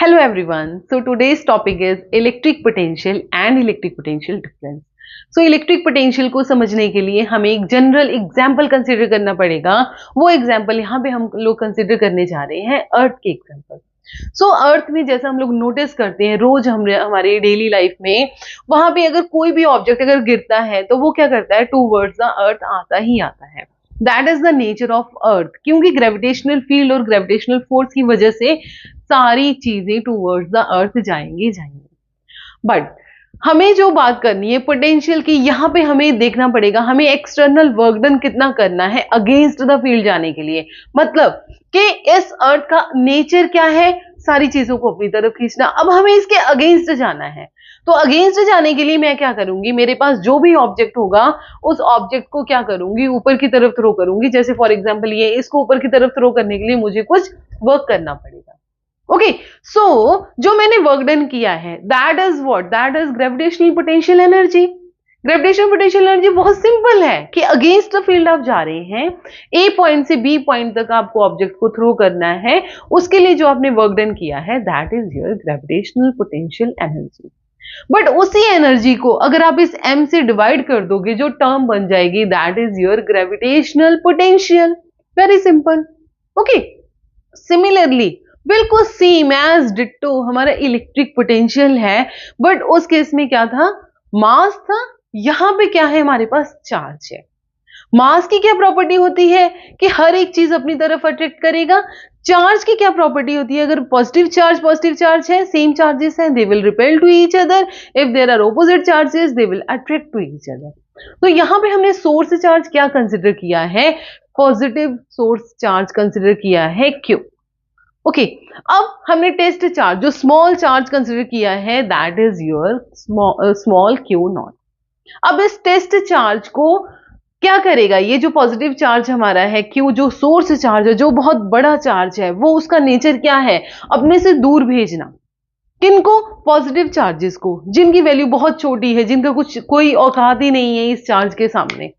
Hello everyone. So today's topic is electric potential and electric potential difference. So electric potential को समझने के लिए हमें एक जनरल एग्जाम्पल कंसिडर करना पड़ेगा। वो एग्जाम्पल यहाँ पे हम लोग कंसिडर करने जा रहे हैं अर्थ के एग्जाम्पल। सो अर्थ में जैसा हम लोग नोटिस करते हैं रोज हम हमारे डेली लाइफ में, वहां पे अगर कोई भी ऑब्जेक्ट अगर गिरता है तो वो क्या करता है, टूवर्ड्स द अर्थ आता ही आता है। That is the nature of earth, क्योंकि ग्रेविटेशनल फील्ड और ग्रेविटेशनल फोर्स की वजह से सारी चीजें टूवर्ड्स द अर्थ जाएंगी। बट हमें जो बात करनी है पोटेंशियल की, यहां पे हमें देखना पड़ेगा हमें एक्सटर्नल वर्क डन कितना करना है अगेंस्ट द फील्ड जाने के लिए। मतलब कि इस अर्थ का नेचर क्या है, सारी चीजों को अपनी तरफ खींचना। अब हमें इसके अगेंस्ट जाना है, तो अगेंस्ट जाने के लिए मैं क्या करूंगी, मेरे पास जो भी ऑब्जेक्ट होगा उस ऑब्जेक्ट को क्या करूंगी, ऊपर की तरफ थ्रो करूंगी। जैसे फॉर एग्जांपल ये, इसको ऊपर की तरफ थ्रो करने के लिए मुझे कुछ वर्क करना पड़ेगा। ओके, सो जो मैंने वर्क डन किया है that is what, that is gravitational potential energy. Gravitational potential energy बहुत सिंपल है कि अगेंस्ट द फील्ड आप जा रहे हैं, ए पॉइंट से बी पॉइंट तक आपको ऑब्जेक्ट को थ्रो करना है, उसके लिए जो आपने वर्क डन किया है that is your gravitational potential energy. But उसी एनर्जी को अगर आप इस m से डिवाइड कर दोगे, जो टर्म बन जाएगी that is your gravitational potential. Very simple. Okay, similarly बिल्कुल सेम एज डिट्टो हमारा इलेक्ट्रिक पोटेंशियल है, बट उस केस में क्या था, मास था। यहां पे क्या है, हमारे पास चार्ज है। मास की क्या प्रॉपर्टी होती है कि हर एक चीज अपनी तरफ अट्रैक्ट करेगा। चार्ज की क्या प्रॉपर्टी होती है, अगर पॉजिटिव चार्ज है, सेम चार्जेस हैं, they will repel to each other. If there are opposite charges they will attract to each other. तो यहां पे हमने सोर्स चार्ज क्या कंसिडर किया है, पॉजिटिव सोर्स चार्ज कंसिडर किया है, क्यों। ओके, अब हमने टेस्ट चार्ज जो स्मॉल चार्ज कंसिडर किया है that is your small Q not. अब इस टेस्ट चार्ज को क्या करेगा, ये जो पॉजिटिव चार्ज हमारा है क्यू, जो सोर्स चार्ज है, जो बहुत बड़ा चार्ज है, वो उसका नेचर क्या है, अपने से दूर भेजना। किनको, पॉजिटिव चार्जेस को, जिनकी वैल्यू बहुत छोटी है, जिनका कुछ कोई औकात ही नहीं है इस चार्ज के सामने।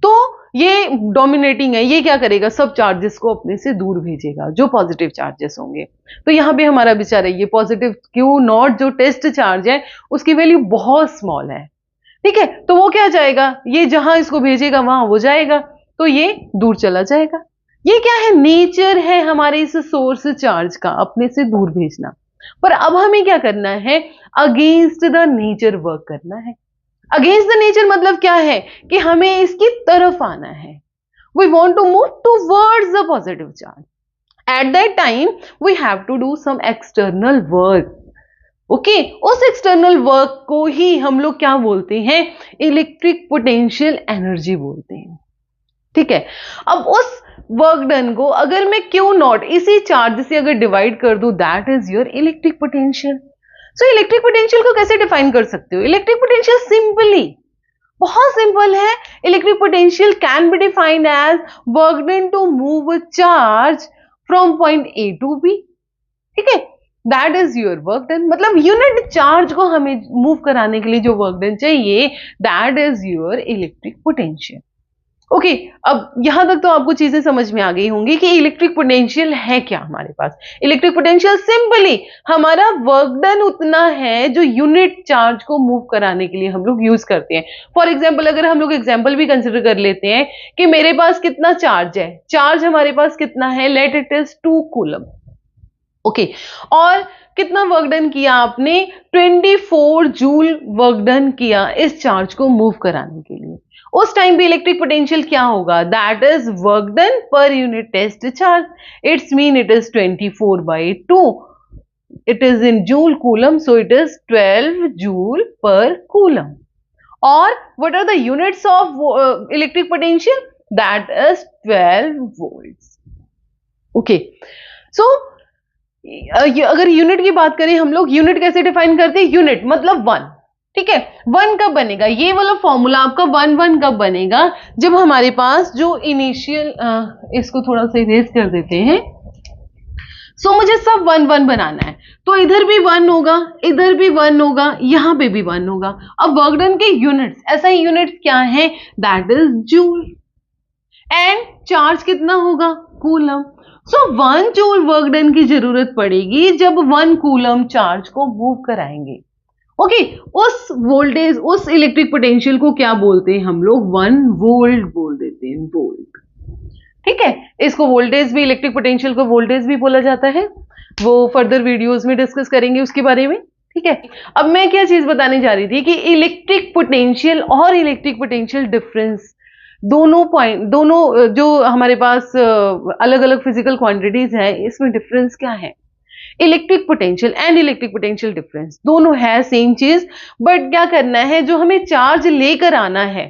तो ये डोमिनेटिंग है, ये क्या करेगा, सब चार्जेस को अपने से दूर भेजेगा, जो पॉजिटिव चार्जेस होंगे। तो यहां पे हमारा बेचारा ये पॉजिटिव क्यू नॉट जो टेस्ट चार्ज है उसकी वैल्यू बहुत स्मॉल है। ठीक है, तो वो क्या जाएगा, ये जहां इसको भेजेगा वहां वो जाएगा, तो ये दूर चला जाएगा। ये क्या है, नेचर है हमारे इस सोर्स चार्ज का, अपने से दूर भेजना। पर अब हमें क्या करना है, अगेंस्ट द नेचर वर्क करना है। अगेंस्ट द नेचर मतलब क्या है कि हमें इसकी तरफ आना है। We want to move towards the positive charge. At that time we have to do some external work. Okay, उस एक्सटर्नल वर्क को ही हम लोग क्या बोलते हैं, इलेक्ट्रिक पोटेंशियल एनर्जी बोलते हैं। ठीक है, अब उस वर्क डन को अगर मैं क्यू नॉट इसी चार्ज से अगर डिवाइड कर दूं that is your electric potential. So electric potential को कैसे डिफाइन कर सकते हो, इलेक्ट्रिक पोटेंशियल सिंपली, बहुत सिंपल है। Electric potential can be defined as work done to move charge from point A to B. ठीक है, that is your work done. मतलब यूनिट चार्ज को हमें मूव कराने के लिए जो वर्क डन चाहिए that is your electric potential. Okay, अब यहां तक तो आपको चीजें समझ में आ गई होंगी कि इलेक्ट्रिक पोटेंशियल है क्या हमारे पास। इलेक्ट्रिक पोटेंशियल सिंपली हमारा वर्क डन उतना है जो यूनिट चार्ज को मूव कराने के लिए हम लोग यूज करते हैं। फॉर एग्जाम्पल अगर हम लोग एग्जाम्पल भी कंसिडर कर लेते हैं कि मेरे पास कितना चार्ज है, चार्ज हमारे पास कितना है, let it is 2 coulomb. Okay, और कितना वर्क डन किया आपने, 24 जूल वर्क डन किया इस चार्ज को मूव कराने के लिए। उस टाइम पे इलेक्ट्रिक पोटेंशियल क्या होगा, that is work done per unit test charge. It's mean it is 24/2, it is in joule coulomb, so it is 12 joule per coulomb. और what are the units of electric potential, that is 12 volts. Okay, so अगर unit की बात करें, हम लोग unit कैसे define करते हैं, यूनिट मतलब 1। ठीक है, 1 कब बनेगा, ये वाला फॉर्मूला आपका 1 कब बनेगा, जब हमारे पास जो इनिशियल, इसको थोड़ा सा इरेज कर देते हैं। सो मुझे सब 1 बनाना है, तो इधर भी 1 होगा, इधर भी 1 होगा, यहां पे भी 1 होगा। अब वर्क डन के यूनिट्स, ऐसा ही यूनिट्स क्या है, that is joule. And charge कितना होगा, कूलम। सो 1 जूल वर्क डन की जरूरत पड़ेगी जब 1 कूलम चार्ज को मूव कराएंगे। ओके, उस वोल्टेज, उस इलेक्ट्रिक पोटेंशियल को क्या बोलते हैं हम लोग? 1 वोल्ट बोल देते हैं, वोल्ट। ठीक है, इसको वोल्टेज भी, इलेक्ट्रिक पोटेंशियल को वोल्टेज भी बोला जाता है, वो फर्दर वीडियोस में डिस्कस करेंगे उसके बारे में। ठीक है, अब मैं क्या चीज बताने जा रही थी कि इलेक्ट्रिक पोटेंशियल और इलेक्ट्रिक पोटेंशियल डिफरेंस, दोनों जो हमारे पास अलग अलग फिजिकल क्वांटिटीज हैं, इसमें डिफरेंस क्या है? Electric potential and electric potential difference दोनों है सेम चीज, बट क्या करना है, जो हमें चार्ज लेकर आना है,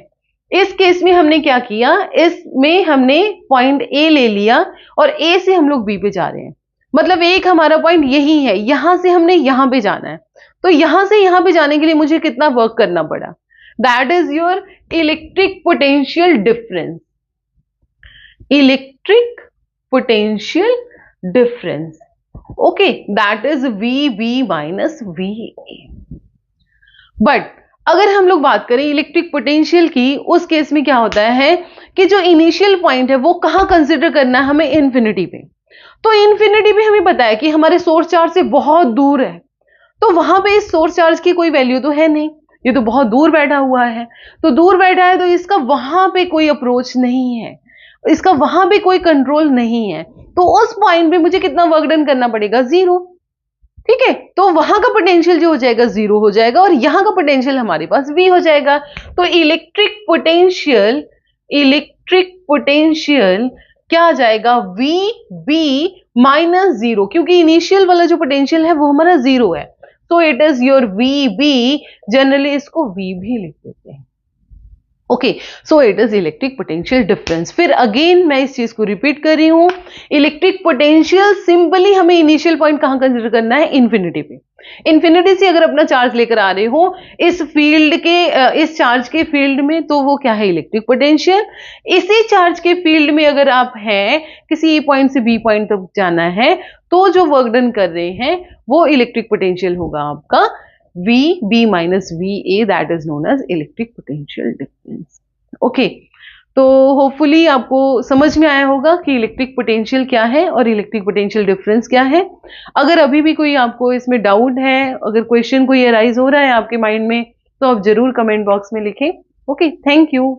इस केस में हमने क्या किया, इसमें हमने पॉइंट ए ले लिया और ए से हम लोग बी पे जा रहे हैं। मतलब एक हमारा पॉइंट यही है, यहां से हमने यहां पे जाना है, तो यहां से यहां पे जाने के लिए मुझे कितना वर्क करना पड़ा? That is your electric potential difference. Electric potential difference, okay, that is V minus V A. But अगर हम लोग बात करें इलेक्ट्रिक पोटेंशियल की, उस केस में क्या होता है कि जो इनिशियल पॉइंट है वो कहां कंसिडर करना है हमें? इंफिनिटी पे। तो इंफिनिटी पे हमें पता है कि हमारे सोर्स चार्ज से बहुत दूर है, तो वहां पे इस सोर्स चार्ज की कोई वैल्यू तो है नहीं, ये तो बहुत दूर बैठा हुआ है। तो दूर बैठा है तो इसका वहां पे कोई अप्रोच नहीं है, इसका वहां पे कोई कंट्रोल नहीं है, तो उस पॉइंट पे मुझे कितना वर्क डन करना पड़ेगा? 0। ठीक है, तो वहां का पोटेंशियल जो हो जाएगा 0 हो जाएगा और यहां का पोटेंशियल हमारे पास v हो जाएगा। तो इलेक्ट्रिक पोटेंशियल क्या आ जाएगा? वी बी माइनस 0, क्योंकि इनिशियल वाला जो पोटेंशियल है वो हमारा 0 है, तो it is your V B. Generally इसको v भी लिख देते हैं। Okay, so it is electric potential difference. फिर अगेन मैं इस चीज को रिपीट कर रही हूं, इलेक्ट्रिक पोटेंशियल सिंपली हमें इनिशियल पॉइंट कहां कंसिडर करना है? इंफिनिटी पे। इंफिनिटी से अगर अपना चार्ज लेकर आ रहे हो इस फील्ड के, इस चार्ज के फील्ड में, तो वो क्या है? Electric potential. इसी चार्ज के फील्ड में अगर आप हैं, किसी ए पॉइंट से बी पॉइंट तक जाना है, तो जो वर्क डन कर रहे हैं वो इलेक्ट्रिक पोटेंशियल होगा आपका V B minus VA, that is known as electric potential difference. Okay, तो होपफुली आपको समझ में आया होगा कि इलेक्ट्रिक पोटेंशियल क्या है और इलेक्ट्रिक पोटेंशियल डिफरेंस क्या है। अगर अभी भी कोई आपको इसमें डाउट है, अगर क्वेश्चन कोई अराइज हो रहा है आपके माइंड में, तो आप जरूर कमेंट बॉक्स में लिखें। Okay, thank you.